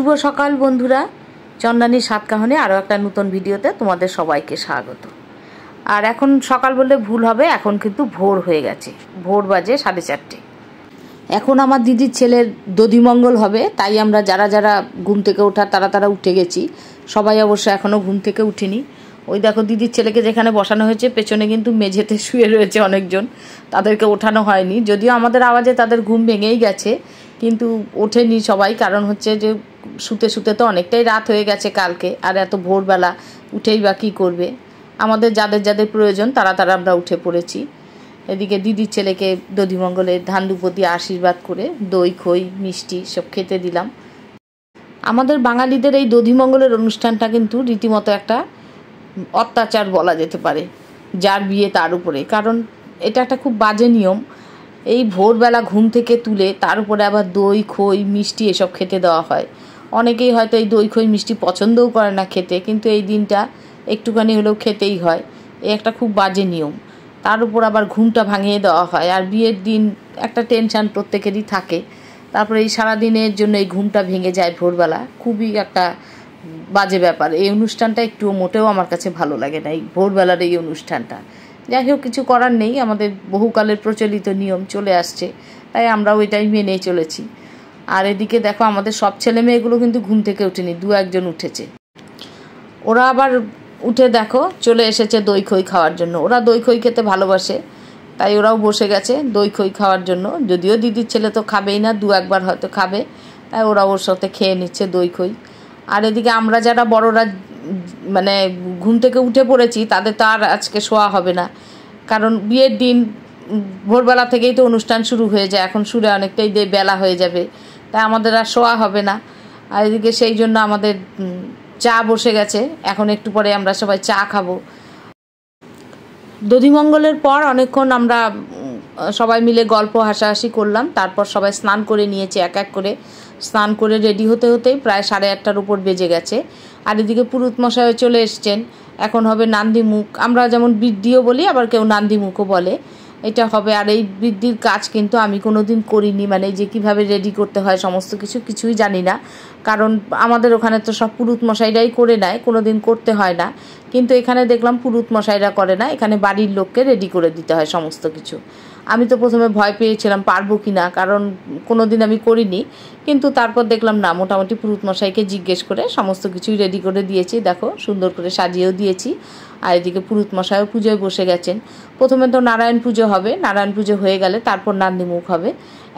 শুভ সকাল বন্ধুরা, চন্দানী সাতকাহনে আরও একটা নতুন ভিডিওতে তোমাদের সবাইকে স্বাগত। আর এখন সকাল বললে ভুল হবে, এখন কিন্তু ভোর হয়ে গেছে, ভোর বাজে 4:30। এখন আমার দিদির ছেলের দধিমঙ্গল হবে, তাই আমরা যারা যারা ঘুম থেকে ওঠা তারা উঠে গেছি। সবাই অবশ্য এখনও ঘুম থেকে উঠেনি। ওই দেখো দিদির ছেলেকে যেখানে বসানো হয়েছে পেছনে কিন্তু মেঝেতে শুয়ে রয়েছে অনেকজন, তাদেরকে ওঠানো হয়নি। যদিও আমাদের আওয়াজে তাদের ঘুম ভেঙেই গেছে, কিন্তু ওঠেনি সবাই। কারণ হচ্ছে যে শুতে শুতে তো অনেকটাই রাত হয়ে গেছে কালকে, আর এত ভোরবেলা উঠেই বা কী করবে। আমাদের যাদের যাদের প্রয়োজন তারা আমরা উঠে পড়েছি। এদিকে দিদির ছেলেকে দধিমঙ্গলের ধান দুপো দিয়ে আশীর্বাদ করে দই খই মিষ্টি সব খেতে দিলাম। আমাদের বাঙালিদের এই দধিমঙ্গলের অনুষ্ঠানটা কিন্তু রীতিমতো একটা অত্যাচার বলা যেতে পারে, যার বিয়ে তার উপরে। কারণ এটা একটা খুব বাজে নিয়ম। এই ভোরবেলা ঘুম থেকে তুলে তার উপরে আবার দই খই মিষ্টি এসব খেতে দেওয়া হয়। অনেকেই হয়তো এই দই খই মিষ্টি পছন্দও করে না খেতে, কিন্তু এই দিনটা একটুখানি হলেও খেতেই হয়। এই একটা খুব বাজে নিয়ম। তার উপর আবার ঘুমটা ভাঙিয়ে দেওয়া হয়। আর বিয়ের দিন একটা টেনশান প্রত্যেকেরই থাকে, তারপরে এই সারাদিনের জন্য এই ঘুমটা ভেঙে যায় ভোরবেলা, খুবই একটা বাজে ব্যাপার। এই অনুষ্ঠানটা একটুও মোটেও আমার কাছে ভালো লাগে না, এই ভোরবেলার এই অনুষ্ঠানটা। যাই হোক, কিছু করার নেই, আমাদের বহুকালের প্রচলিত নিয়ম চলে আসছে, তাই আমরা ওইটাই মেনেই চলেছি। আর এদিকে দেখো আমাদের সব ছেলে মেয়েগুলো কিন্তু ঘুম থেকে ওঠেনি, 2-1 উঠেছে। ওরা আবার উঠে দেখো চলে এসেছে দই খই খাওয়ার জন্য। ওরা দই খই খেতে ভালোবাসে, তাই ওরাও বসে গেছে দই খই খাওয়ার জন্য। যদিও দিদির ছেলে তো খাবেই না, 2-1 হয়তো খাবে, তাই ওরা ওর সাথে খেয়ে নিচ্ছে দই খই। আর এদিকে আমরা যারা বড়রা মানে ঘুম থেকে উঠে পড়েছি তাদের তো আর আজকে শোয়া হবে না, কারণ বিয়ের দিন ভোরবেলা থেকেই তো অনুষ্ঠান শুরু হয়ে যায়। এখন শুরু অনেকটাই বেলা হয়ে যাবে, তাই আমাদের আর শোয়া হবে না। আর এদিকে সেই জন্য আমাদের চা বসে গেছে, এখন একটু পরে আমরা সবাই চা খাবো। দধিমঙ্গলের পর অনেকক্ষণ আমরা সবাই মিলে গল্প হাসাহাসি করলাম। তারপর সবাই স্নান করে নিয়েছে, এক এক করে স্নান করে রেডি হতে হতেই প্রায় 8:30 উপর বেজে গেছে। আর এদিকে পুরুত মশাইও চলে এসছেন। এখন হবে নান্দিমুখ, আমরা যেমন বৃদ্ধিও বলি, আবার কেউ নান্দিমুখও বলে, এটা হবে। আর এই বৃদ্ধির কাজ কিন্তু আমি কোনো দিন করিনি, মানে যে কীভাবে রেডি করতে হয় সমস্ত কিছুই জানি না। কারণ আমাদের ওখানে তো সব পুরুত মশাইরাই করে নেয়, কোনো দিন করতে হয় না। কিন্তু এখানে দেখলাম পুরুত মশাইরা করে না, এখানে বাড়ির লোককে রেডি করে দিতে হয় সমস্ত কিছু। আমি তো প্রথমে ভয় পেয়েছিলাম পারবো কি না, কারণ কোনো দিন আমি করিনি। কিন্তু তারপর দেখলাম না, মোটামুটি পুরুত মশাইকে জিজ্ঞেস করে সমস্ত কিছুই রেডি করে দিয়েছি। দেখো সুন্দর করে সাজিয়েও দিয়েছি। আর এদিকে পুরুত মশাইও পুজোয় বসে গেছেন। প্রথমে তো নারায়ণ পুজো হবে, নারায়ণ পুজো হয়ে গেলে তারপর নান্দিমুখ হবে।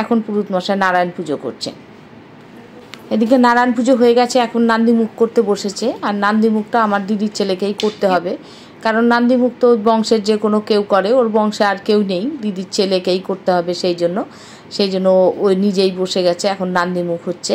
এখন পুরুত মশাই নারায়ণ পুজো করছেন। এদিকে নারায়ণ পুজো হয়ে গেছে, এখন নান্দিমুখ করতে বসেছে। আর নান্দিমুখটা আমার দিদির ছেলেকেই করতে হবে, কারণ নান্দিমুখ তো বংশের যে কোনো কেউ করে, ওর বংশে আর কেউ নেই, দিদির ছেলেকেই করতে হবে। সেই জন্য ওই নিজেই বসে গেছে, এখন নান্দিমুখ হচ্ছে।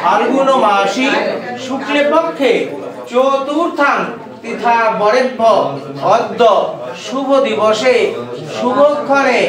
ফাল্গুন মাসি শুক্লে পক্ষে চতুর্থাং তিথা বরেভ্য অদ্য শুভ দিবসে শুভক্ষণে।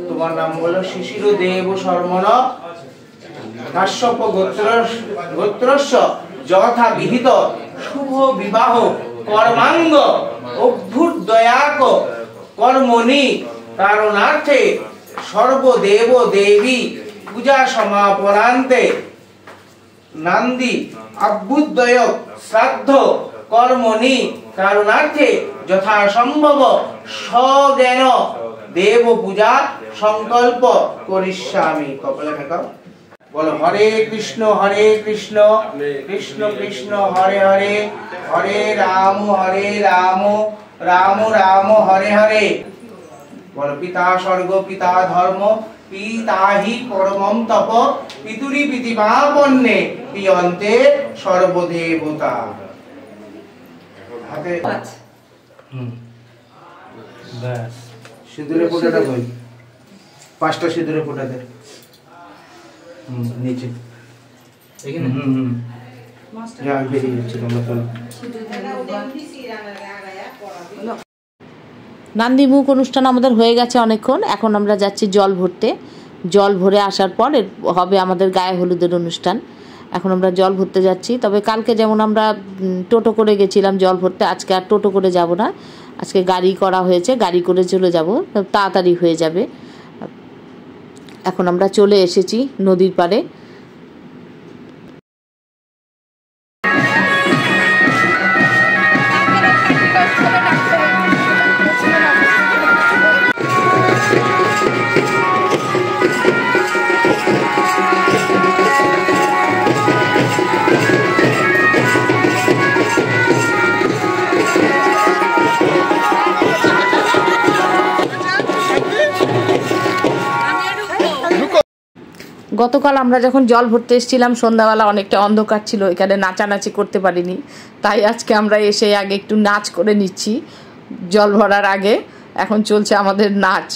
তোমার নাম বলো শিশির দেব শর্মণ কাশ্যপ গোত্রস্য যথা বিহিত শুভ বিবাহ কর্মাঙ্গ অভ্যুদয়াক কর্মণি কারণার্থে সর্বদেব দেবী পূজা সমাপনান্তে নান্দি অভ্যুদয় শ্রাদ্ধ কর্মণি কারণার্থে যথাসম্ভব স্বজ্ঞান দেব পূজা সংকল্প করিষ্যামি। কপালে ঠেকাও, বলো হরে কৃষ্ণ কৃষ্ণ কৃষ্ণ হরে হরে, হরে রাম রাম রাম হরে হরে। বলো পিতা স্বর্গ পিতা ধর্ম পিতাহি পরমম তপ পিতুরি পিতিমাপন্নে পিয়ন্তে সর্বদেবতা। হাতে ব্যাস সিঁদুরের ফোঁটাটা কই, 5টা সিঁদুরের ফোঁটা দে নিচে এখানে। বেরিয়ে যাচ্ছে তোমরা চলো। নান্দিমুখ অনুষ্ঠান আমাদের হয়ে গেছে অনেকক্ষণ। এখন আমরা যাচ্ছি জল ভরতে। জল ভরে আসার পর হবে আমাদের গায়ে হলুদের অনুষ্ঠান। এখন আমরা জল ভরতে যাচ্ছি। তবে কালকে যেমন আমরা টোটো করে গেছিলাম জল ভরতে, আজকে আর টোটো করে যাব না, আজকে গাড়ি করা হয়েছে, গাড়ি করে চলে যাব, তাড়াতাড়ি হয়ে যাবে। এখন আমরা চলে এসেছি নদীর পাড়ে। গতকাল আমরা যখন জল ভরতে এসেছিলাম সন্ধ্যাবেলা অনেকটা অন্ধকার ছিল, এখানে নাচানাচি করতে পারিনি, তাই আজকে আমরা এসে আগে একটু নাচ করে নিচ্ছি জল ভরার আগে। এখন চলছে আমাদের নাচ।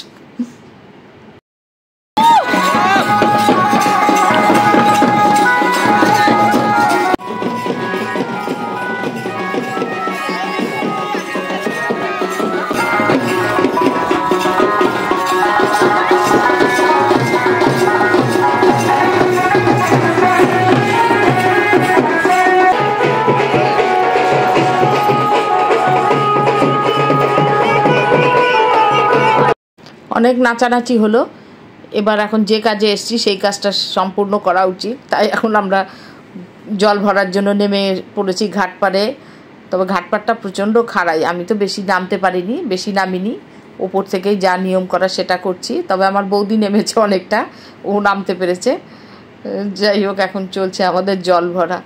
অনেক নাচানাচি হলো, এবার এখন যে কাজে এসেছি সেই কাজটা সম্পূর্ণ করা উচিত, তাই এখন আমরা জল ভরার জন্য নেমে পড়েছি ঘাটপাড়ে। তবে ঘাটপাড়টা প্রচণ্ড খাড়াই, আমি তো বেশি নামতে পারিনি, বেশি নামিনি, ওপর থেকেই যা নিয়ম করা সেটা করছি। তবে আমার বৌদি নেমেছে অনেকটা, ও নামতে পেরেছে। যাই হোক, এখন চলছে আমাদের জল ভরা।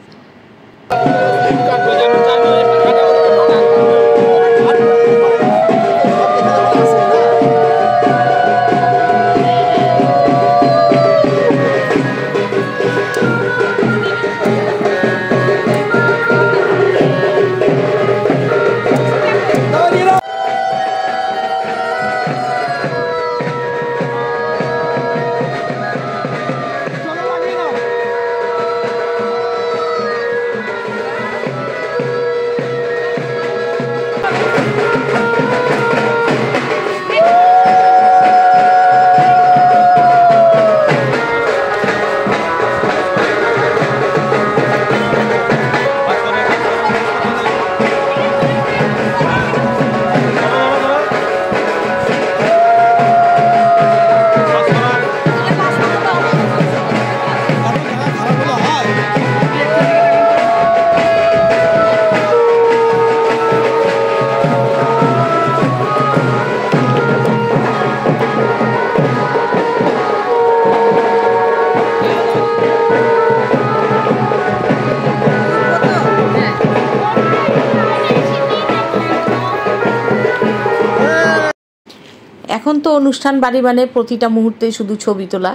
এখন তো অনুষ্ঠান বাড়ি মানে প্রতিটা মুহূর্তেই শুধু ছবি তোলা।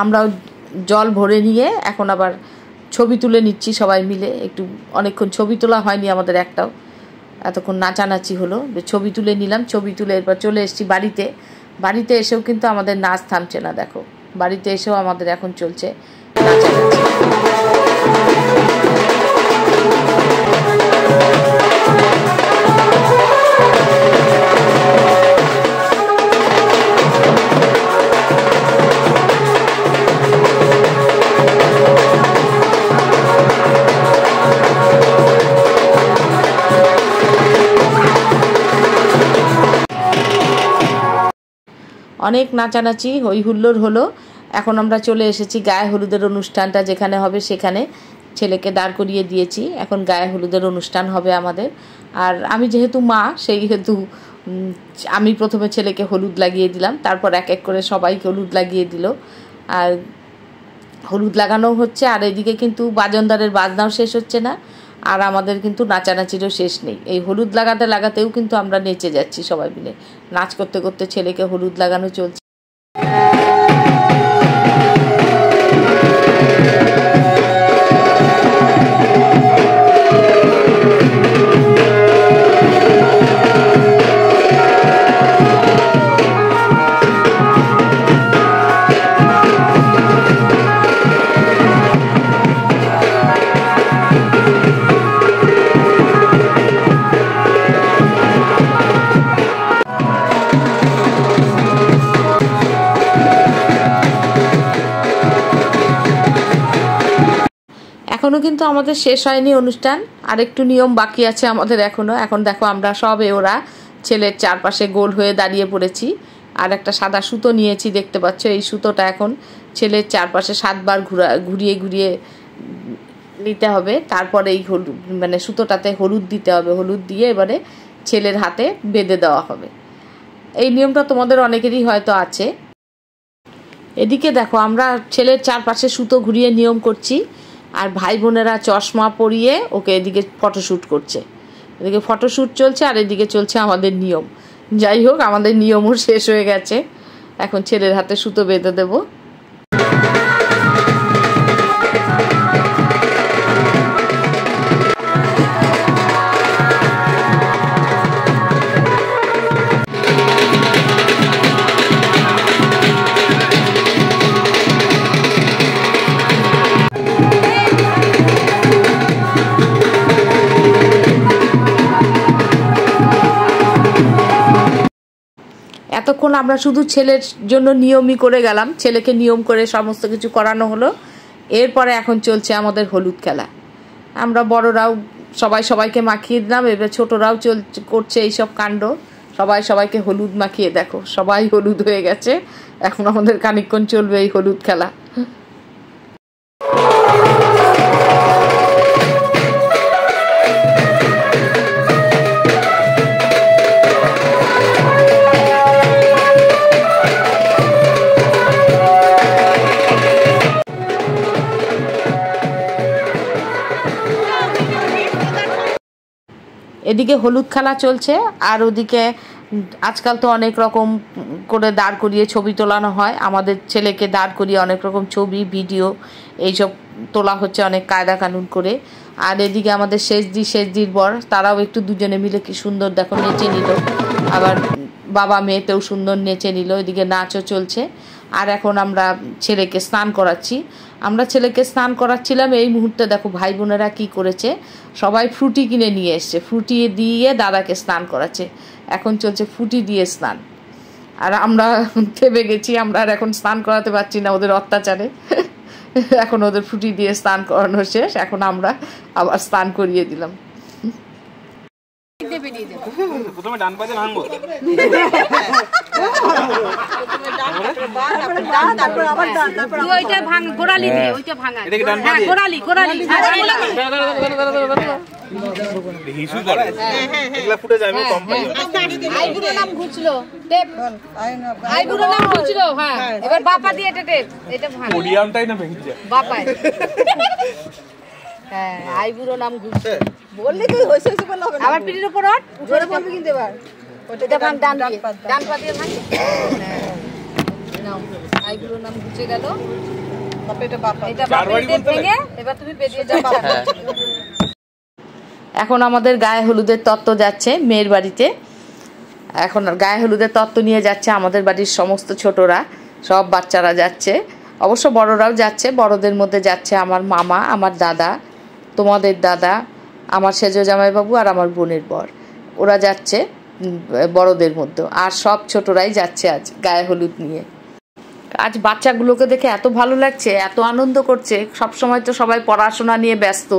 আমরাও জল ভরে নিয়ে এখন আবার ছবি তুলে নিচ্ছি সবাই মিলে। একটু অনেকক্ষণ ছবি তোলা হয়নি আমাদের একটাও, এতক্ষণ নাচানাচি হলো, ছবি তুলে নিলাম। ছবি তুলে এরপর চলে এসেছি বাড়িতে। বাড়িতে এসেও কিন্তু আমাদের নাচ থামছে না, দেখো বাড়িতে এসেও আমাদের এখন চলছে নাচানাচি। অনেক নাচানাচি হই হুল্লোড় হলো। এখন আমরা চলে এসেছি গায়ে হলুদের অনুষ্ঠানটা যেখানে হবে সেখানে। ছেলেকে দাঁড় করিয়ে দিয়েছি, এখন গায়ে হলুদের অনুষ্ঠান হবে আমাদের। আর আমি যেহেতু মা, সেই হেতু আমি প্রথমে ছেলেকে হলুদ লাগিয়ে দিলাম, তারপর এক এক করে সবাইকে হলুদ লাগিয়ে দিল। আর হলুদ লাগানো হচ্ছে, আর এদিকে কিন্তু বাজনদারের বাজনাও শেষ হচ্ছে না, আর আমাদের কিন্তু নাচানাচিরও শেষ নেই। এই হলুদ লাগাতে লাগাতেও কিন্তু আমরা নেচে যাচ্ছি সবাই মিলে, নাচ করতে করতে ছেলেকে হলুদ লাগানো চলছে। এখনও কিন্তু আমাদের শেষ হয়নি অনুষ্ঠান, আরেকটু নিয়ম বাকি আছে আমাদের এখনও। এখন দেখো আমরা সবে ওরা ছেলের চারপাশে গোল হয়ে দাঁড়িয়ে পড়েছি। আর একটা সাদা সুতো নিয়েছি, দেখতে পাচ্ছ। এই সুতোটা এখন ছেলের চারপাশে 7 বার ঘুরিয়ে ঘুরিয়ে নিতে হবে। তারপরে এই হলুদ মানে সুতোটাতে হলুদ দিতে হবে, হলুদ দিয়ে এবারে ছেলের হাতে বেঁধে দেওয়া হবে। এই নিয়মটা তোমাদের অনেকেরই হয়তো আছে। এদিকে দেখো আমরা ছেলের চারপাশে সুতো ঘুরিয়ে নিয়ম করছি, আর ভাই বোনেরা চশমা পরিয়ে ওকে এদিকে ফটোশ্যুট করছে। এদিকে ফটোশ্যুট চলছে আর এদিকে চলছে আমাদের নিয়ম। যাই হোক, আমাদের নিয়মও শেষ হয়ে গেছে, এখন ছেলের হাতে সুতো বেঁধে দেবো। এতক্ষণ আমরা শুধু ছেলের জন্য নিয়মই করে গেলাম, ছেলেকে নিয়ম করে সমস্ত কিছু করানো হলো। এরপরে এখন চলছে আমাদের হলুদ খেলা। আমরা বড়রাও সবাইকে মাখিয়ে দিলাম, এবার ছোটরাও করছে এইসব কাণ্ড। সবাইকে হলুদ মাখিয়ে দেখো, সবাই হলুদ হয়ে গেছে। এখন আমাদের খানিকক্ষণ চলবে এই হলুদ খেলা। এদিকে হলুদ খেলা চলছে, আর ওদিকে আজকাল তো অনেক রকম করে দাঁড় করিয়ে ছবি তোলানো হয়। আমাদের ছেলেকে দাঁড় করিয়ে অনেক রকম ছবি ভিডিও এইসব তোলা হচ্ছে অনেক কায়দা কানুন করে। আর এদিকে আমাদের শেষদির বর, তারাও একটু দুজনে মিলে কি সুন্দর দেখো নেচে নিল, আবার বাবা মেয়েতেও সুন্দর নেচে নিল। এদিকে নাচও চলছে। আর এখন আমরা ছেলেকে স্নান করাচ্ছি। আমরা ছেলেকে স্নান করাচ্ছিলাম, এই মুহূর্তে দেখো ভাই বোনেরা কী করেছে, সবাই ফ্রুটি কিনে নিয়ে এসছে, ফ্রুটি দিয়ে দাদাকে স্নান করাচ্ছে। এখন চলছে ফ্রুটি দিয়ে স্নান। আর আমরা থেমে গেছি, আমরা আর এখন স্নান করাতে পারছি না ওদের অত্যাচারে। এখন ওদের ফ্রুটি দিয়ে স্নান করানো শেষ, এখন আমরা আবার স্নান করিয়ে দিলাম। প্রথমে ডান পাতে ভাঙবো, গোড়ালি দিয়ে ওইটা ভাঙা, গোড়ালি হিসু করে এগুলা ফুটে যায়। আমি কম পাই। আইবুড়ো নাম ঘুরছিল, টেপ আইবুড়ো নাম ঘুরছিল। হ্যাঁ, এবার বাপা দিয়ে এটা টেপ, এটা ভাঙা পোডিয়ামটাই না ভেঙে যায় বাপায়। হ্যাঁ, আইবুড়ো নাম ঘুরছে বললি তুই হইছে বললে হবে না। আবার পিঠের উপর ওঠ, জোরে বলবি কিন্তু এবার। ওটা ভাঙ, ডান পা দিয়ে ভাঙ। নাও, আইবুড়ো নাম ঘুরছে গেল। এটা বাপা, এটা বাপের টেপ ভেঙে এবার তুমি বেরিয়ে যাও বাপা। এখন আমাদের গায়ে হলুদের তত্ত্ব যাচ্ছে মেয়ের বাড়িতে। এখন গায়ে হলুদের তত্ত্ব নিয়ে যাচ্ছে আমাদের বাড়ির সমস্ত ছোটরা, সব বাচ্চারা যাচ্ছে, অবশ্য বড়রাও যাচ্ছে। বড়দের মধ্যে যাচ্ছে আমার মামা, আমার দাদা, তোমাদের দাদা, আমার সেজ জামাইবাবু আর আমার বোনের বর, ওরা যাচ্ছে বড়দের মধ্যে। আর সব ছোটরাই যাচ্ছে আজ গায়ে হলুদ নিয়ে। আজ বাচ্চাগুলোকে দেখে এত ভালো লাগছে, এত আনন্দ করছে। সব সময় তো সবাই পড়াশোনা নিয়ে ব্যস্ত,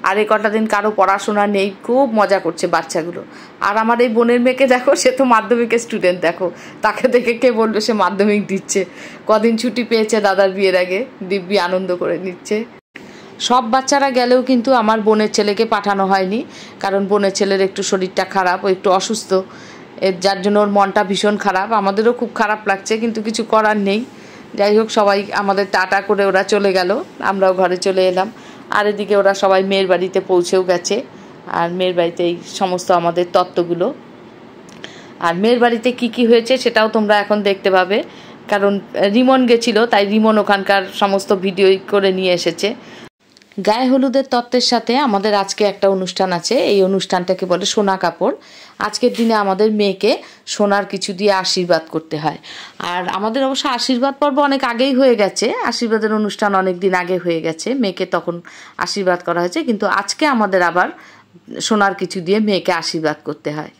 আর এই কটা দিন কারো পড়াশোনা নেই, খুব মজা করছে বাচ্চাগুলো। আর আমার এই বোনের মেয়েকে দেখো, সে তো মাধ্যমিকের স্টুডেন্ট, দেখো তাকে দেখে কে বলবে সে মাধ্যমিক দিচ্ছে। কদিন ছুটি পেয়েছে দাদার বিয়ের আগে, দিব্যি আনন্দ করে নিচ্ছে। সব বাচ্চারা গেলেও কিন্তু আমার বোনের ছেলেকে পাঠানো হয়নি, কারণ বোনের ছেলের একটু শরীরটা খারাপ, ও একটু অসুস্থ, যার জন্য ওর মনটা ভীষণ খারাপ। আমাদেরও খুব খারাপ লাগছে, কিন্তু কিছু করার নেই। যাই হোক, সবাই আমাদের টাটা করে ওরা চলে গেল, আমরাও ঘরে চলে এলাম। আর এদিকে ওরা সবাই মেয়ের বাড়িতে পৌঁছেও গেছে। আর মেয়ের বাড়িতে এই সমস্ত আমাদের তত্ত্বগুলো, আর মেয়ের বাড়িতে কি কি হয়েছে সেটাও তোমরা এখন দেখতে পাবে, কারণ রিমন গেছিলো, তাই রিমন ওখানকার সমস্ত ভিডিও করে নিয়ে এসেছে। গায়ে হলুদের তত্ত্বের সাথে আমাদের আজকে একটা অনুষ্ঠান আছে। এই অনুষ্ঠানটাকে বলে সোনা কাপড়। আজকের দিনে আমাদের মেয়েকে সোনার কিছু দিয়ে আশীর্বাদ করতে হয়। আর আমাদের অবশ্য আশীর্বাদ পর্ব অনেক আগেই হয়ে গেছে, আশীর্বাদের অনুষ্ঠান অনেক দিন আগে হয়ে গেছে, মেয়েকে তখন আশীর্বাদ করা হয়েছে। কিন্তু আজকে আমাদের আবার সোনার কিছু দিয়ে মেয়েকে আশীর্বাদ করতে হয়।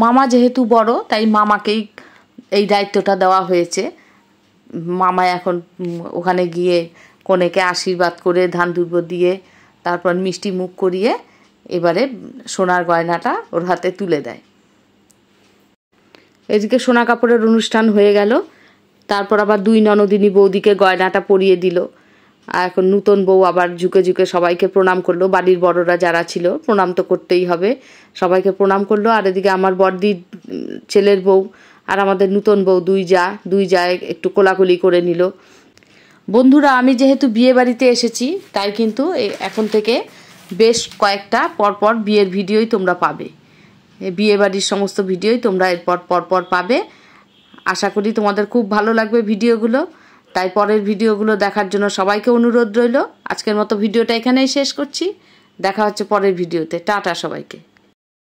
মামা যেহেতু বড়, তাই মামাকেই এই দায়িত্বটা দেওয়া হয়েছে। মামা এখন ওখানে গিয়ে কনেকে আশীর্বাদ করে ধান দুর্ব দিয়ে তারপর মিষ্টি মুখ করিয়ে এবারে সোনার গয়নাটা ওর হাতে তুলে দেয়। এদিকে সোনা কাপড়ের অনুষ্ঠান হয়ে গেল, তারপর আবার 2 ননদিনী বৌদিকে গয়নাটা পরিয়ে দিল। আর এখন নতুন বউ আবার ঝুঁকে ঝুঁকে সবাইকে প্রণাম করলো, বাড়ির বড়রা যারা ছিল প্রণাম তো করতেই হবে, সবাইকে প্রণাম করলো। আর এদিকে আমার বড়দির ছেলের বউ আর আমাদের নতুন বউ দুই যায় একটু কোলাকুলি করে নিল। বন্ধুরা, আমি যেহেতু বিয়ে বাড়িতে এসেছি তাই কিন্তু এখন থেকে বেশ কয়েকটা পরপর বিয়ের ভিডিওই তোমরা পাবে, বিয়ে বাড়ির সমস্ত ভিডিওই তোমরা এরপর পরপর পাবে। আশা করি তোমাদের খুব ভালো লাগবে ভিডিওগুলো, তাই পরের ভিডিওগুলো দেখার জন্য সবাইকে অনুরোধ রইল। আজকের মতো ভিডিওটা এখানেই শেষ করছি, দেখা হচ্ছে পরের ভিডিওতে। টাটা সবাইকে।